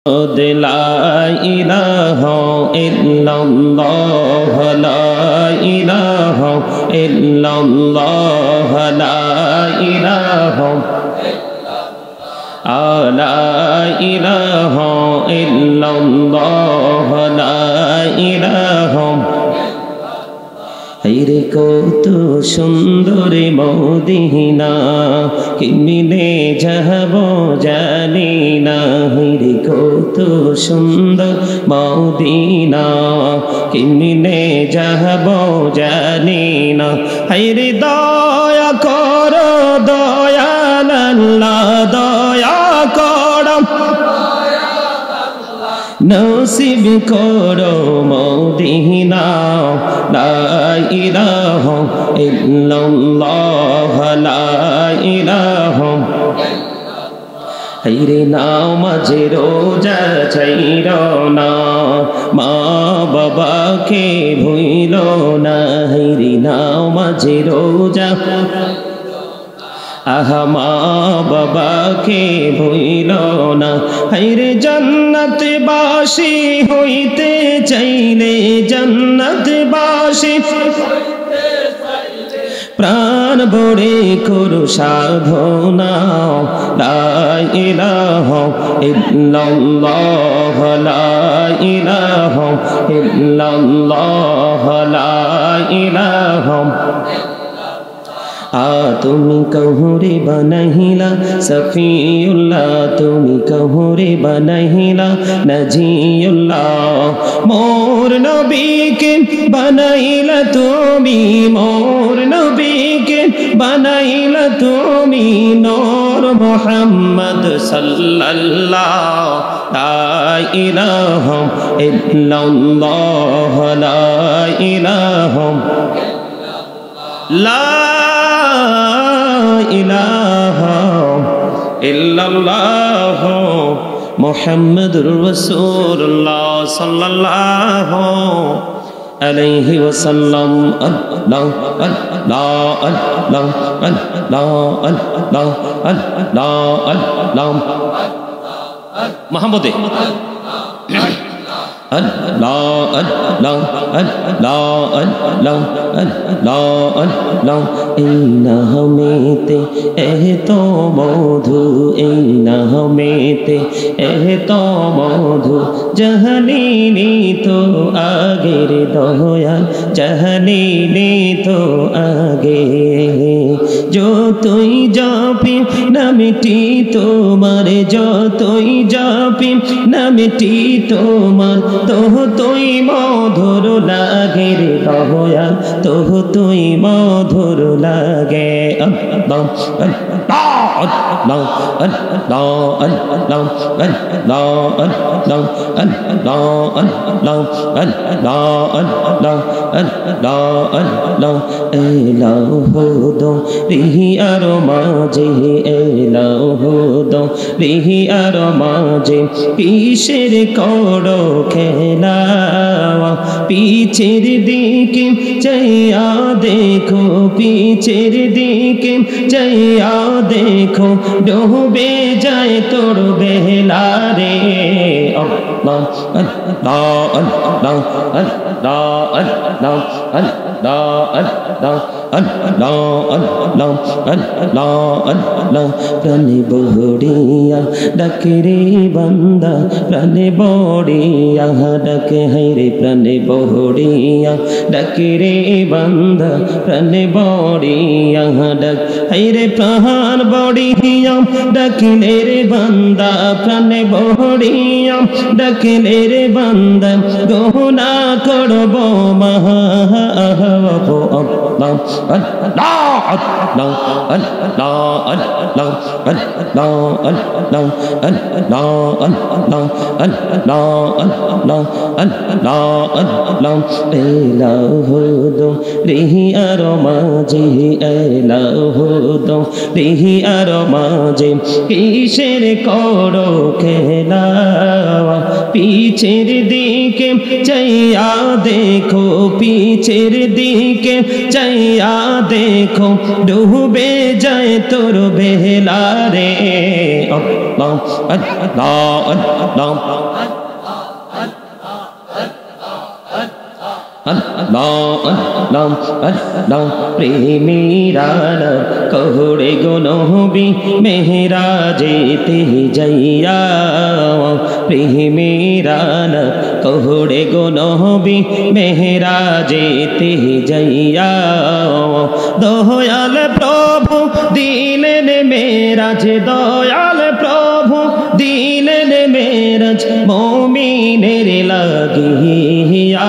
لا إله إلا الله لا إله إلا الله لا إله لا إله إلا الله لا إله হায়রে কত সুন্দর মদিনা কেমনে যাব জানি না হায়রে কত সুন্দর মদিনা কেমনে যাব জানি না হায়রে দয়া করো দয়াল আল্লাহ দয়া করো নসিব করো মদিনা লা ইলাহা ইল্লাল্লাহ লা ইলাহা হায়রে নামাজে রোজা ছাইরো না মা বাবাকে ভুইলো না হায়রে নামাজে রোজা আহা মা বাবাকে ভুইল না হায়রে জান্নাত বাসী হইতে চাইলে জান্নাত বাসী প্রাণ ভরে করো সাধনা লা ইলাহা ইল্লাল্লাহ লা ইলাহা ইল্লাল্লাহ লা ইলাহা তুমি কহুরে বানাইলা সফিউল্লাহ তুমি কহুরে বানাইলা নজিউল্লাহ মোর নবীকে বানাইলা তুমি মোর নবীকে বানাইলা তুমি নূর মুহাম্মদ সাল্লাল্লাহ লা ইলাহা ইল্লাল্লাহ লা ইলাহা লা ইলাহা ইল্লাল্লাহ মুহাম্মাদুর রাসূলুল্লাহ সাল্লাল্লাহু আলাইহি ওয়াসাল্লাম আল্লাহ আল্লাহ আল্লাহ আল্লাহ আল্লাহ আল্লাহ মুহাম্মদে Allah Allah Allah Allah Allah Allah এই নামেতে এত মধু এই নামেতে এত মধু জাহানিনি তো আগের দয়াল জাহানিনি তো আগে যতই জাপি নামটি তোমার যতই জাপি নামটি তোমার তোই মধুর লাগে রে দয়াল তোই মধুর লাগে আল্লাহ আল্লাহ আল্লাহ আল্লাহ আল্লাহ আল্লাহ আল্লাহ আল্লাহ আল্লাহ আল্লাহ এলাহু দো রিহি আর মাঝে এলাহু দো রিহি আর মাঝে কিসের করো খেলা পিছের দিকে চাইয়া দেখো পিছের দিকে চাইয়া দেখো ডুবে যায় তোর বেলা রে আল্লাহ আল্লাহ আল্লাহ আল্লাহ আল্লাহ আল্লাহ আল্লাহ আল্লাহ আল্লাহ আল্লাহ প্রাণে বড়িয়া ডাকে রে বান্দা প্রাণে বড়িয়া ডাকে হায়রে প্রাণে বড়িয়া ডাকে রে বান্দা প্রাণে বড়িয়া ডাক হায়রে প্রাণ বড়িয়া ডাকিলে রে বান্দা প্রাণে বড়িয়া ডাকিলে রে বান্দা গহনা করব মহা আল্লাহ আল্লাহ আল্লাহ আল্লাহ আল্লাহ আল্লাহ আল্লাহ আল্লাহ আল্লাহ আল্লাহ আল্লাহ এলাহু দো রিহি আর মাঝে এলাহু দো রিহি আর মাঝে কিসের করো খেলা पीछेर दिके चाइया देखो पीछेर दिके चाइया देखो डूबे जाए तोर बेला रे अल्लाह अल्लाह अल्लाह प्रेमीरान कहरे गो नबी मेहराजेते जाइया प्रेमीरान कहरे गो नबी मेहराजेते जाइया दयाल प्रभु दिलेन मेराज दयाल प्रभु दिलेन मेराज मोमिनेर लागिया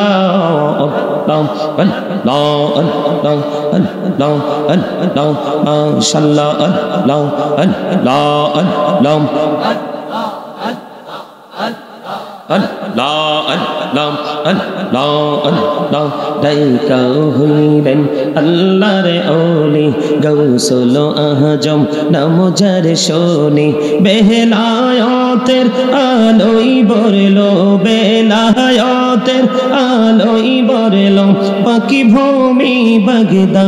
अल्लाहर ओली गौसुल आजम नामजार शोनी बेलायतेर आलोई बरलो बेलायतेर आलोई बरलो बाकी भूमि बगदा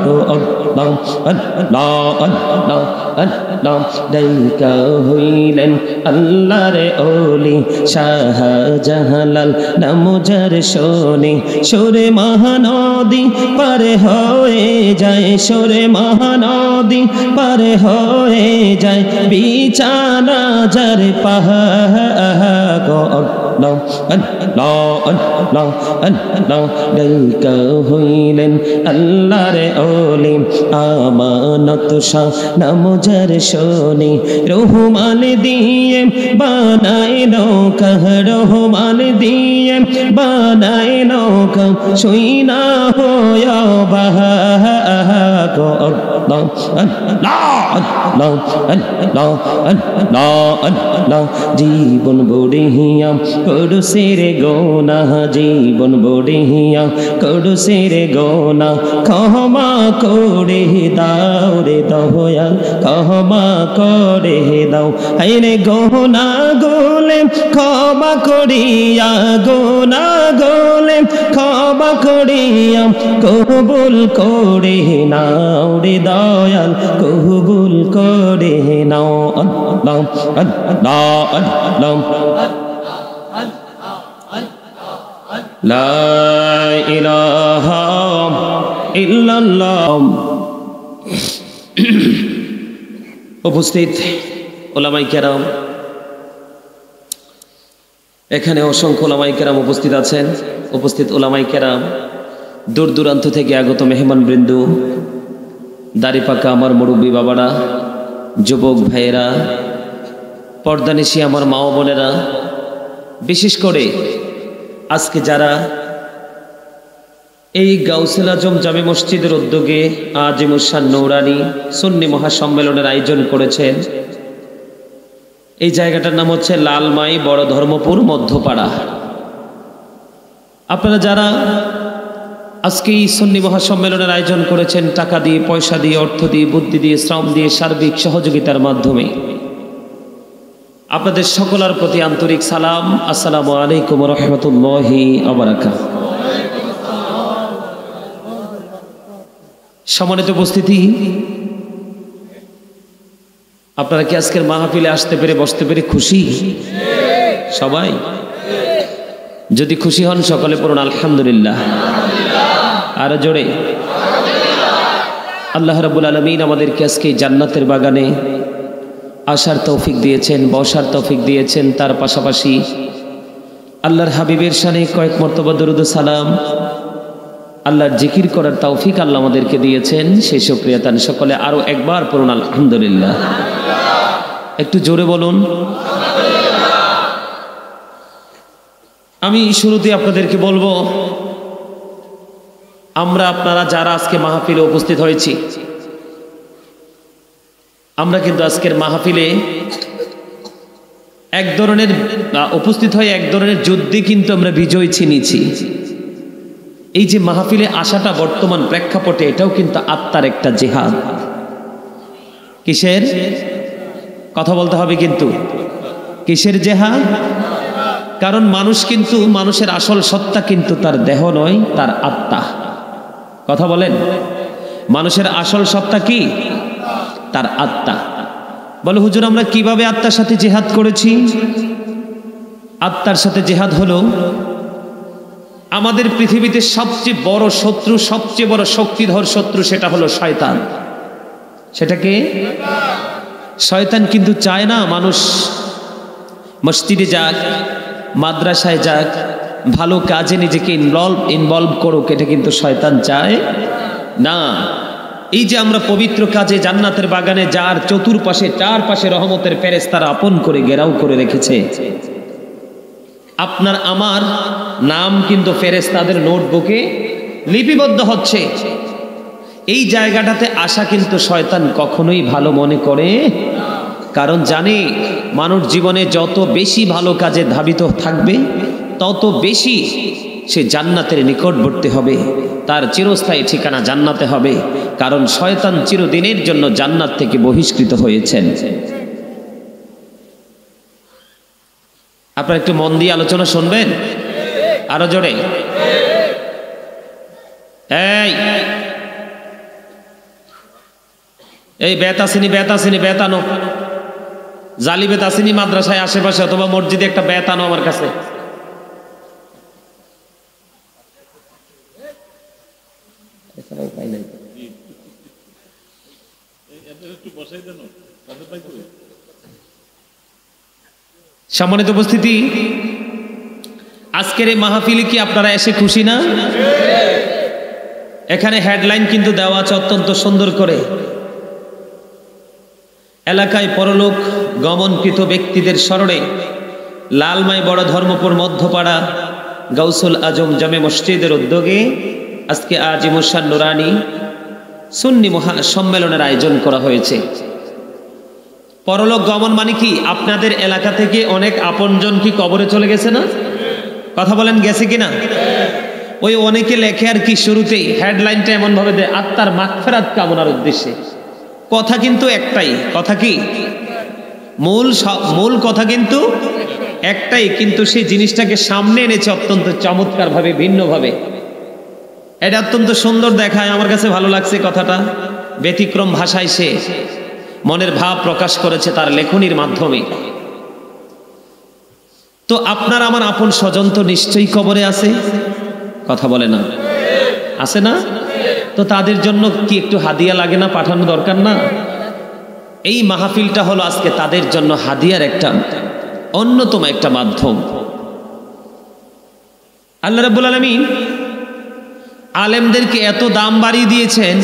गो अल्लाह अल्लाह अल्लाह अल्लाह दैका हইলেন আল্লাহর ওলি শাহজালাল নামজার শোনে সুরে মহানদী পার হয়ে যায় সুরে মহানদী পার হয়ে যায় বিছানা যার পাহাড় গো আল্লাহ আল্লাহ আল্লাহ আল্লাহ दैका হইলেন আল্লাহর ওলি আমানত শাহ নামজার শোনে রহমান দিয়ে বানায় নৌকা রহমান দিয়ে বানায় নৌকা শুইনা হয়া বাহা গো আল্লাহ আল্লাহ আল্লাহ আল্লাহ আল্লাহ জীবন বড়িয়া করুসের গোনা জীবন বড়িয়া করুসের গোনা ক্ষমা করে দাও রে দয়াল ক্ষমা করে দাও আইরে গোনা গোলে ক্ষমা করিয়া গোনা গোলে ক্ষমা করিয়া কবুল করে নাও রে দয়াল কবুল করে নাও আল্লাহ আল্লাহ আল্লাহ লা ইলাহা ইল্লাল্লাহ। উপস্থিত ওলামাই কেরাম, এখানে অসংখ্য ওলামাই কেরাম উপস্থিত আছেন। উপস্থিত ওলামাই কেরাম, দূর দূরান্ত থেকে আগত মেহমান বৃন্দ, দাড়ি পাকা আমার মুরব্বী বাবারা, যুবক ভাইয়েরা, পর্দানিশী আমার মা ও বোনেরা, বিশেষ করে আজকে যারা এই গাউসুল আজম জামে মসজিদের উদ্যোগে আজিমুসান নৌরানি সুন্নি মহাসম্মেলনের আয়োজন করেছেন, এই জায়গাটার নাম হচ্ছে লালমাই বড় ধর্মপুর মধ্যপাড়া। আপনারা যারা আজকে এই সুন্নি মহাসম্মেলনের আয়োজন করেছেন, টাকা দিয়ে, পয়সা দিয়ে, অর্থ দিয়ে, বুদ্ধি দিয়ে, শ্রম দিয়ে, সার্বিক সহযোগিতার মাধ্যমে, আপনাদের সকলের প্রতি আন্তরিক সালাম। আসসালামু আলাইকুম ওয়া রাহমাতুল্লাহি ওয়া বারাকাতুহু। সম্মানিত উপস্থিতি, আপনারা কি আজকের মাহফিলে আসতে পেরে, বসতে পেরে খুশি? সবাই যদি খুশি হন সকলে পড়ুন আলহামদুলিল্লাহ। আর জোরে আল্লাহ রাব্বুল আলামিন আমাদেরকে আজকে জান্নাতের বাগানে আসার তৌফিক দিয়েছেন, বসার তৌফিক দিয়েছেন। তার পাশাপাশি আল্লাহর হাবিবের শানে কয়েক মর্তবা দরুদ ও সালাম, আল্লাহর জিকির করার তৌফিক আল্লাহ আমাদেরকে দিয়েছেন। সেই শুকরিয়া তান সকলে আরো একবার পড়ুন আলহামদুলিল্লাহ। একটু জোরে বলুন। আমি শুরুতে আপনাদেরকে বলবো, আমরা আপনারা যারা আজকে মাহফিলে উপস্থিত হয়েছি, আমরা কিন্তু আজকের মাহফিলে এক ধরনের উপস্থিত হয়ে এক ধরনের যুদ্ধে কিন্তু আমরা বিজয় ছিনিয়েছি। এই যে মাহফিলে আসাটা বর্তমান প্রেক্ষাপটে, এটাও কিন্তু আত্মার একটা জিহাদ। কিসের কথা বলতে হবে কিন্তু? কিসের জেহাদ? কারণ মানুষ কিন্তু, মানুষের আসল সত্তা কিন্তু তার দেহ নয়, তার আত্মা। কথা বলেন, মানুষের আসল সত্তা কি? তার আত্মা। বলে হুজুর আমরা কিভাবে আত্মার সাথে জেহাদ করেছি? আত্মার সাথে জেহাদ হলো আমাদের পৃথিবীতে সবচেয়ে বড় শত্রু, সবচেয়ে বড় শক্তিধর শত্রু, সেটা হলো শয়তান। সেটাকে শয়তান কিন্তু চায় না মানুষ মসজিদে যাক, মাদ্রাসায় যাক, ভালো কাজে নিজেকে ইনভলভ করুক, এটা কিন্তু শয়তান চায় না। এই যে আমরা পবিত্র কাজে জান্নাতের বাগানে, যার চতুর্পাশে চারপাশে রহমতের ফেরেশতারা আপন করে ঘেরাও করে রেখেছে, আপনার আমার নাম কিন্তু ফেরেশতাদের নোটবুকে লিপিবদ্ধ হচ্ছে। এই জায়গাটাতে আসা কিন্তু শয়তান কখনোই ভালো মনে করে, কারণ জানে মানুষ জীবনে যত বেশি ভালো কাজে ধাবিত থাকবে তত বেশি সে জান্নাতের নিকটবর্তী হবে, তার চিরস্থায়ী ঠিকানা জান্নাতে হবে। কারণ শয়তান চিরদিনের জন্য জান্নাত থেকে বহিষ্কৃত হয়েছেন। আপনারা একটু মন দিয়ে আলোচনা শুনবেন, আরো জোরে। এই বেত আসেনি, বেত আসেনি, বেত আনো। জালি বেত আসেনি মাদ্রাসায় আশেপাশে অথবা মসজিদে, একটা বেত আনো আমার কাছে। সম্মানিত উপস্থিতি, আজকের এই মাহফিলে কি আপনারা এসে খুশি না? এখানে হেডলাইন কিন্তু দেওয়া আছে অত্যন্ত সুন্দর করে, এলাকায় পরলোক গমনকৃত ব্যক্তিদের স্মরণে লালমাই বড় ধর্মপুর মধ্যপাড়া গাউসুল আজম জামে মসজিদের উদ্যোগে আজকে আজিমুসান নুরানি সুন্নি মহা সম্মেলনের আয়োজন করা হয়েছে। পরলোক গমন মানে কি? আপনাদের এলাকা থেকে অনেক আপনজন কি কবরে চলে গেছে না? কথা বলেন, গেছে কিনা? ওই অনেকে লেখে আর কি, শুরুতেই হেডলাইনটা এমন ভাবে দেয়, আত্মার মাগফিরাত কামনার উদ্দেশ্যে। কথা কিন্তু একটাই, কথা কি? মূল কথা কিন্তু একটাই, কিন্তু সেই জিনিসটাকে সামনে এনেছে অত্যন্ত চমৎকার ভাবে, ভিন্ন ভাবে। এটা অত্যন্ত সুন্দর দেখায়, আমার কাছে ভালো লাগছে কথাটা। ব্যতিক্রম ভাষায় সে মনের ভাব প্রকাশ করেছে তার লেখনির মাধ্যমে। তো আপনার আমার আপন স্বজন তো নিশ্চয়ই কবরে আছে, কথা বলে না? আছে না? তো তাদের জন্য কি একটু হাদিয়া লাগে না, পাঠানো দরকার না? এই মাহফিলটা হলো আজকে তাদের জন্য হাদিয়ার একটা অন্যতম একটা মাধ্যম। আল্লাহ রাব্বুল আলামিন আলেমদেরকে এত দাম বাড়িয়ে দিয়েছেন,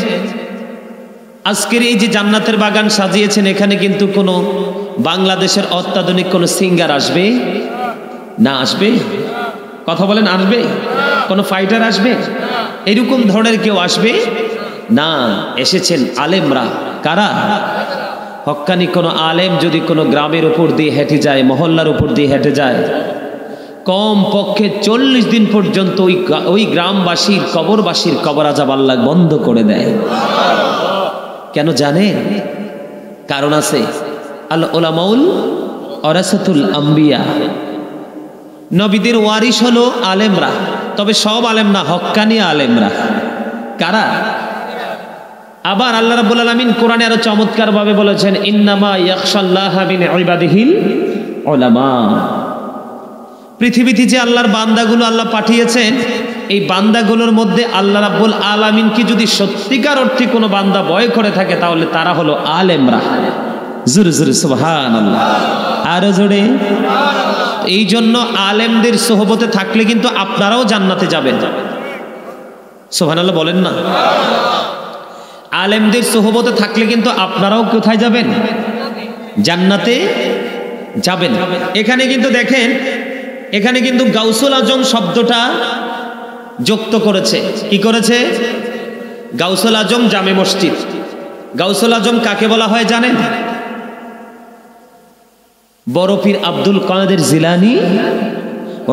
আজকের এই যে জান্নাতের বাগান সাজিয়েছেন, এখানে কিন্তু কোনো বাংলাদেশের অত্যাধুনিক কোনো সিঙ্গার আসবে না? আসবে? কথা বলেন, আসবে? কোনো ফাইটার আসবে? এরকম ধরনের কেউ আসবে না। এসেছেন আলেমরা। কারা? হক্কানি কোনো আলেম যদি কোনো গ্রামের উপর দিয়ে হেঁটে যায়, মহল্লার উপর দিয়ে হেঁটে যায়, কম পক্ষে 40 দিন পর্যন্ত ওই গ্রামবাসীর কবরবাসীর কবর আযাব আল্লাহ বন্ধ করে দেয়। কেন জানেন? কারণ আছে। আল উলামাউল ওয়ারাসাতুল আম্বিয়া, নবীদের ওয়ারিস হলো আলেমরা, তবে সব আলেম না, হক্কানি আলেমরা। কারা? আবার আল্লাহ রাব্বুল আলামিন কোরআনে আরো চমৎকার ভাবে বলেছেন, ইন্নামা ইয়াখশাল্লাহা মিন ইবাদিহিল উলামা। পৃথিবীতে যে আল্লাহর বান্দাগুলো আল্লাহ পাঠিয়েছেন, এই বান্দাগুলোর মধ্যে আল্লাহ রাব্বুল আলামিনকে যদি সত্যিকার অর্থে কোনো বান্দা ভয় করে থাকে, তাহলে তারা হলো আলেমরা। জোরে জোরে সুবহানাল্লাহ, আরো জোরে। এই জন্য আলেমদের সোহবতে থাকলে কিন্তু আপনারাও জান্নাতে যাবেন। সুবহানাল্লাহ বলেন না? আলেমদের সোহবতে থাকলে কিন্তু আপনারাও কোথায় যাবেন? জান্নাতে যাবেন। এখানে কিন্তু দেখেন, এখানে কিন্তু গাউসুল আজম শব্দটা যুক্ত করেছে। কি করেছে? গাউসুল আজম জামে মসজিদ। গাউসুল আজম কাকে বলা হয় জানেন? বড় পীর আব্দুল কাদের জিলানী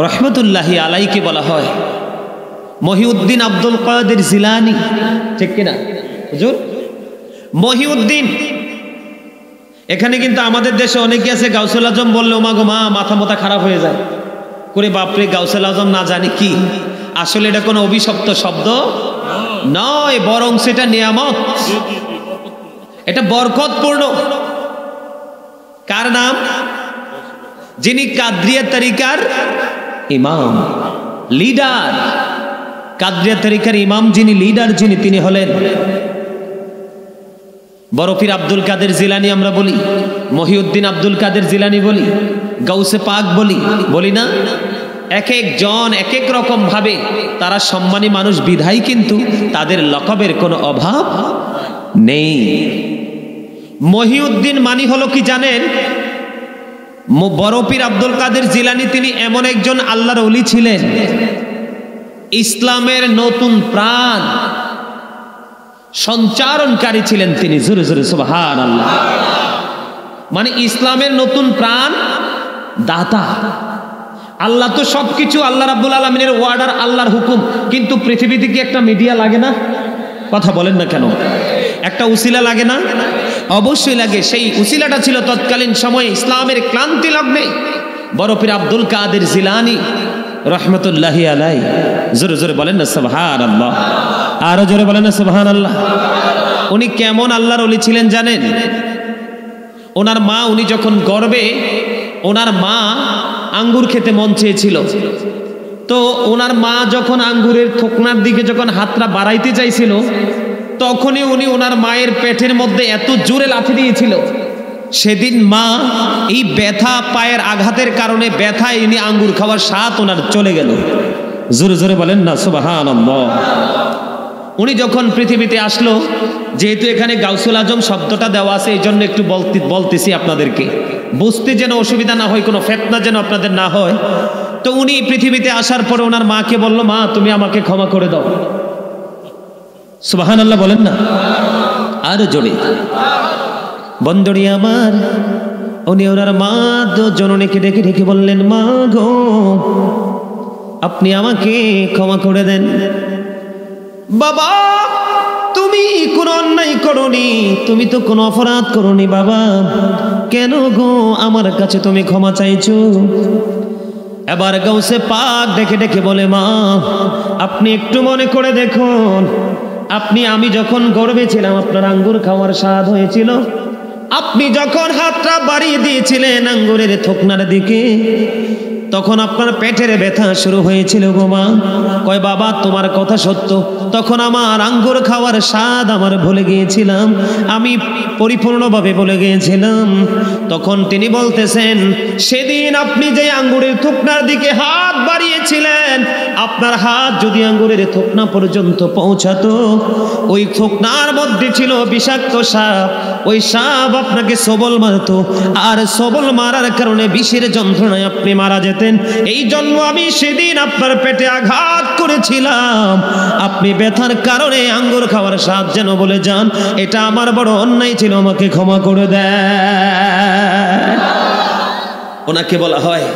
রহমতুল্লাহি আলাইকে বলা হয়। মহিউদ্দিন আব্দুল কাদের জিলানী, ঠিক কিনা হুজুর? মহিউদ্দিন এখানে কিন্তু আমাদের দেশে অনেকে আছে গাউসুল আজম বললে ওমা গো মা মাথা মোথা খারাপ হয়ে যায় করে, বাপরে গাউসুল আজম না জানি কি। আসলে এটা কোনো অভিশপ্ত শব্দ নয়, বরং সেটা নিয়ামত, এটা বরকতপূর্ণ। কার নাম? যিনি কাদরিয়া তরিকার ইমাম, লিডার। কাদরিয়া তরিকার ইমাম যিনি, লিডার যিনি, তিনি হলেন বড় পীর আব্দুল কাদের জিলানী। আমরা বলি মহিউদ্দিন আব্দুল কাদের জিলানী বলি, গাউসে পাক বলি, বলি না? এক একজন এক এক রকম ভাবে তারা সম্মানী মানুষ বিধায়, কিন্তু তাদের লকবের কোনো অভাব নেই। মহিউদ্দিন মানি হলো কি জানেন? বড় পীর আব্দুল কাদের জিলানী তিনি এমন একজন আল্লাহর ওলি ছিলেন, ইসলামের নতুন প্রাণ সঞ্চারণকারী ছিলেন তিনি। জোরে জোরে সুবহানাল্লাহ। মানে ইসলামের নতুন প্রাণ দাতা। আল্লাহ তো সবকিছু, আল্লাহ রাব্বুল আলামিনের ওয়ার্ডার, আল্লাহর হুকুম, কিন্তু পৃথিবীতে কি একটা মিডিয়া লাগে না? কথা বলেন না কেন? একটা উসিলা লাগে না? অবশ্যই লাগে। সেই উসিলাটা ছিল তৎকালীন সময়ে ইসলামের ক্লান্তি লগ্নে বড় পীর আব্দুল কাদের জিলানী রহমতুল্লাহি আলাইহি। জোরে জোরে বলেন না সুবহানাল্লাহ, আরো জোরে বলেন না সুবহানাল্লাহ। উনি কেমন আল্লাহর ওলি ছিলেন জানেন? ওনার মা, উনি যখন গর্ভে, ওনার মা আঙ্গুর খেতে মন চেয়েছিল, তো ওনার মা যখন আঙ্গুরের থোকনার দিকে যখন হাতটা বাড়াইতে চাইছিল, তখনই উনি ওনার মায়ের পেটের মধ্যে এত জোরে লাথি দিয়েছিল, সেদিন মা এই ব্যথা, পায়ের আঘাতের কারণে ব্যথায় ইনি আঙ্গুর খাওয়ার স্বাদ ওনার চলে গেল। জোরে জোরে বলেন না সুবহানাল্লাহ। উনি যখন পৃথিবীতে আসলো, যেহেতু এখানে গাউসুল আজম শব্দটা দেওয়া আছে, এই জন্য একটু বলতেছি আপনাদেরকে, বুঝতে যেন অসুবিধা না হয়, কোনো ফিতনা যেন আপনাদের না হয়। তো উনি পৃথিবীতে আসার পরে ওনার মাকে বলল, মা তুমি আমাকে ক্ষমা করে দাও। সুবহানাল্লাহ বলেন না আরো জোরে। বন্ধুরি আমার, উনি ওনার মা জননীকে ডেকে ডেকে বললেন, মা গো আপনি আমাকে ক্ষমা করে দেন। বাবা তুমি কোনো অন্যায় করনি, তুমি তো কোনো অপরাধ করনি বাবা, কেন গো আমার কাছে তুমি ক্ষমা চাইছো? এবার গাউসে পাক ডেকে ডেকে বলে, মা আপনি একটু মনে করে দেখুন, আমি যখন গর্ভে ছিলাম আপনার আঙ্গুর খাওয়ার স্বাদ হয়েছিল, আপনি যখন হাতটা বাড়িয়ে দিয়েছিলেন আঙ্গুরের থোকনার দিকে, তখন আপনার পেটের ব্যথা শুরু হয়েছিল গো মা। কয় বাবা তোমার কথা সত্য, তখন আমার আঙ্গুর খাওয়ার স্বাদ আমার ভুলে গিয়েছিলাম, আমি পরিপূর্ণভাবে ভুলে গিয়েছিলাম। তখন তিনি বলতেছেন, সেদিন আপনি যে আঙ্গুরের থোকনার দিকে হাত বাড়িয়েছিলেন, আপনার হাত যদি আঙ্গুরের থোকনা পর্যন্ত পৌঁছাতো, ওই থোকনার মধ্যে ছিল বিষাক্ত সাপ, ওই সাপ আপনাকে সবল মারতো, আর সবল মারার কারণে বিষের যন্ত্রণায় আপনি মারা যেতেন। এই জন্য আমি সেদিন আপনার পেটে আঘাত করেছিলাম, আপনি ব্যথার কারণে আঙ্গুর খাওয়ার স্বাদ যেন বলে যান, এটা আমার বড় অন্যায় ছিল, আমাকে ক্ষমা করে দেন। ওনাকে বলা হয়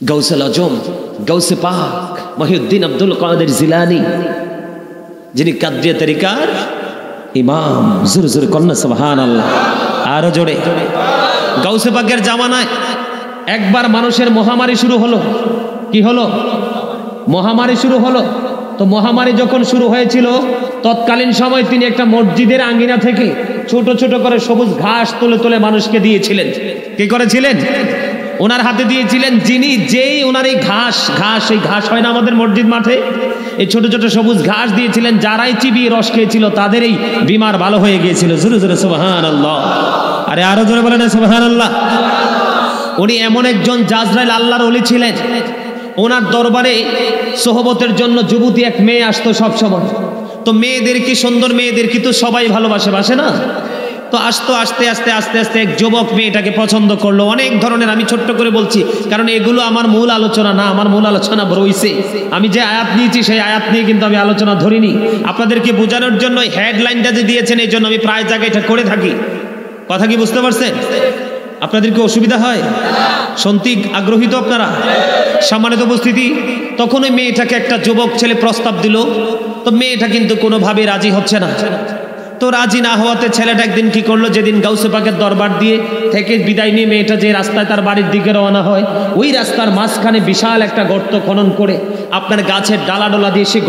গাউসুল আজম, গাউসে পাক মহিউদ্দিন আব্দুল কাদের জিলানী, যিনি কাদরিয়া তরিকার ইমাম। জোরে জোরে কন্যা সুবহানাল্লাহ, আরো জোরে। গাউসে পাকের জামানায় একবার মানুষের মহামারী শুরু হলো। কি হলো? মহামারী শুরু হলো। তো মহামারী যখন শুরু হয়েছিল, তৎকালীন সময় তিনি একটা মসজিদের আঙ্গিনা থেকে ছোট ছোট করে সবুজ ঘাস তুলে তুলে মানুষকে দিয়েছিলেন। কি করেছিলেন? ওনার হাতে দিয়েছিলেন, যেই ওনার এই ঘাস এই ঘাস হয় না আমাদের মসজিদ মাঠে, এই ছোট ছোট সবুজ ঘাস দিয়েছিলেন, যারাই চিবিয়ে রস খেয়েছিল তাদের এই বিমার ভালো হয়ে গিয়েছিল। জোরে জোরে সুবহানাল্লাহ, আরে আরো জোরে বলেন সুবহানাল্লাহ। উনি এমন একজন জাজরাইল আল্লাহর ওলি ছিলেন, ওনার দরবারে সোহবতের জন্য যুবতী এক মেয়ে আসতো সব সময়। তো মেয়েদের কি, সুন্দর মেয়েদের কি তো সবাই ভালোবাসে না? তো আসতো, আস্তে আস্তে আস্তে আস্তে এক যুবক মেয়েটাকে পছন্দ করলো। অনেক ধরনের, আমি ছোট্ট করে বলছি কারণ এগুলো আমার মূল আলোচনা না, আমার মূল আলোচনা রয়েছে, আমি যে আয়াত নিয়েছি সেই আয়াত নিয়ে কিন্তু আমি আলোচনা ধরিনি। আপনাদেরকে বোঝানোর জন্য হেডলাইনটা যে দিয়েছেন, এই জন্য আমি প্রায় জায়গায় এটা করে থাকি। কথা কি বুঝতে পারছেন? আপনাদেরকে অসুবিধা হয়? সন্তিক আগ্রহী তো আপনারা? সম্মানিত উপস্থিতি, তখন ওই মেয়েটাকে একটা যুবক ছেলে প্রস্তাব দিল। তো মেয়েটা কিন্তু কোনোভাবে রাজি হচ্ছে না। তো রাজি না হওয়াতে ছেলেটা একদিন কি করলো, যেদিন গাউসে পাকের দরবার দিয়ে থেকে বিদায় নিয়ে মেয়েটা যে রাস্তায় তার বাড়ির দিকে রওনা হয়, ওই রাস্তার মাঝখানে বিশাল একটা গর্ত খনন করে আপনার গাছের ডালা ডোলা দিয়ে সে